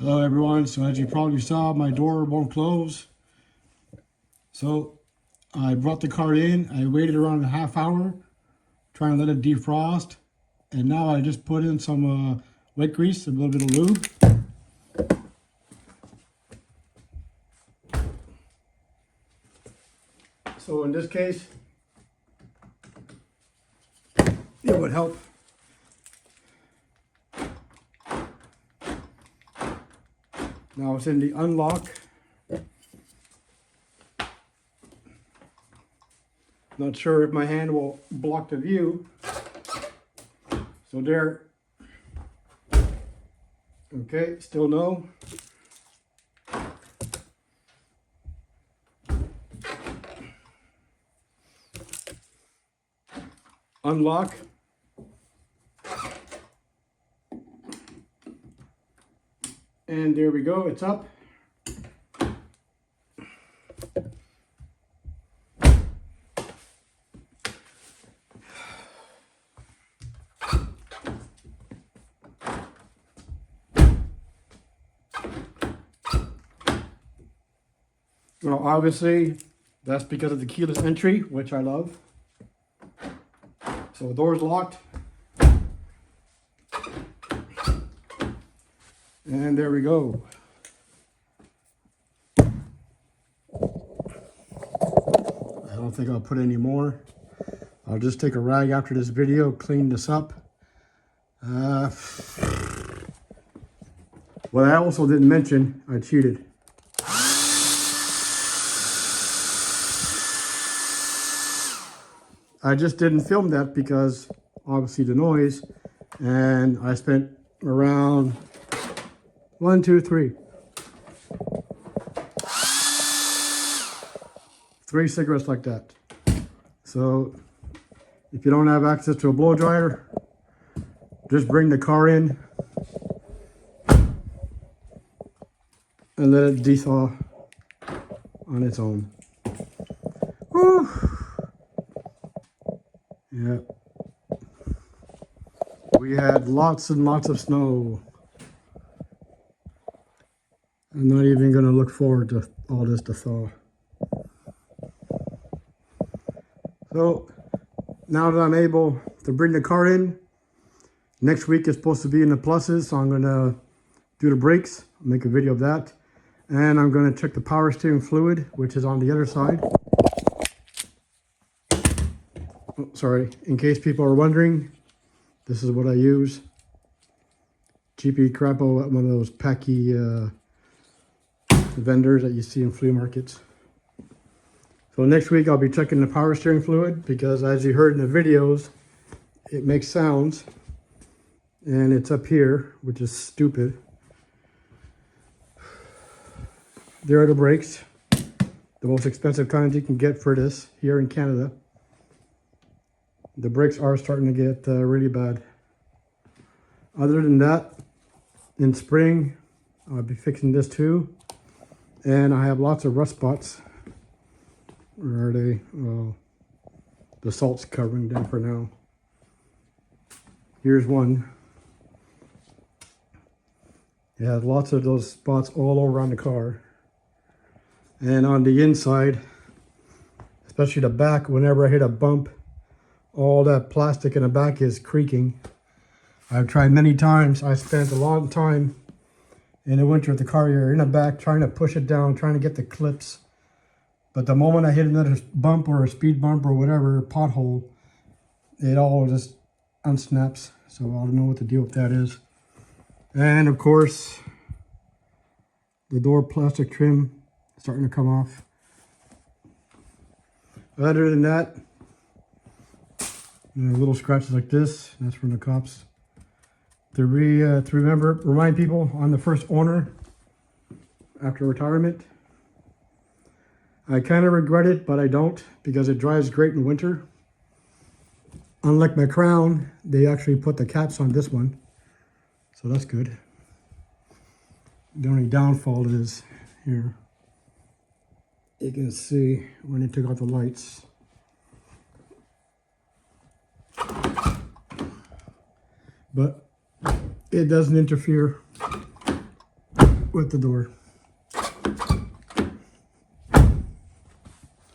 Hello everyone. So as you probably saw, my door won't close. So I brought the car in. I waited around a half hour trying to let it defrost. And now I just put in some wet grease, a little bit of lube. So in this case, it would help. Now it's in the unlock. Not sure if my hand will block the view. So there. Okay, still no. Unlock. And there we go, it's up. Well, obviously, that's because of the keyless entry, which I love. So the door's locked. And there we go. I don't think I'll put any more. I'll just take a rag after this video, clean this up. What I also didn't mention, I cheated. I just didn't film that because obviously the noise, and I spent around 1, 2, 3. 3 cigarettes like that. So if you don't have access to a blow dryer, just bring the car in and let it de-thaw on its own. Whew. Yeah. We had lots and lots of snow. I'm not even going to look forward to all this to thaw. So now that I'm able to bring the car in, next week is supposed to be in the pluses, so I'm going to do the brakes, make a video of that. And I'm going to check the power steering fluid, which is on the other side. Oh, sorry, in case people are wondering, this is what I use. GP Crapo at one of those packy vendors that you see in flea markets. So next week I'll be checking the power steering fluid because, as you heard in the videos, it makes sounds and it's up here, which is stupid. There are the brakes, the most expensive kind you can get for this here in Canada. The brakes are starting to get really bad. Other than that, in spring I'll be fixing this too. And I have lots of rust spots. Where are they? Well, the salt's covering them for now. Here's one. Yeah, lots of those spots all around the car. And on the inside, especially the back, whenever I hit a bump, all that plastic in the back is creaking. I've tried many times. I spent a long time in the winter with the car here in the back trying to push it down, trying to get the clips. But the moment I hit another bump or a speed bump or whatever, pothole, it all just unsnaps. So I don't know what the deal with that is. And of course, the door plastic trim starting to come off. Other than that, little scratches like this. That's from the cops. To remind people, I'm the first owner after retirement. I kind of regret it, but I don't, because it drives great in winter. Unlike my Crown, they actually put the caps on this one, so that's good. The only downfall is here. You can see when they took out the lights. But it doesn't interfere with the door.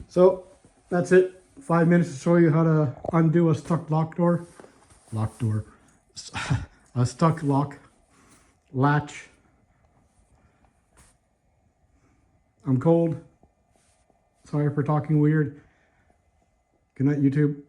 So that's it. 5 minutes to show you how to undo a stuck lock door. Lock door. A stuck lock. Latch. I'm cold. Sorry for talking weird. Good night, YouTube.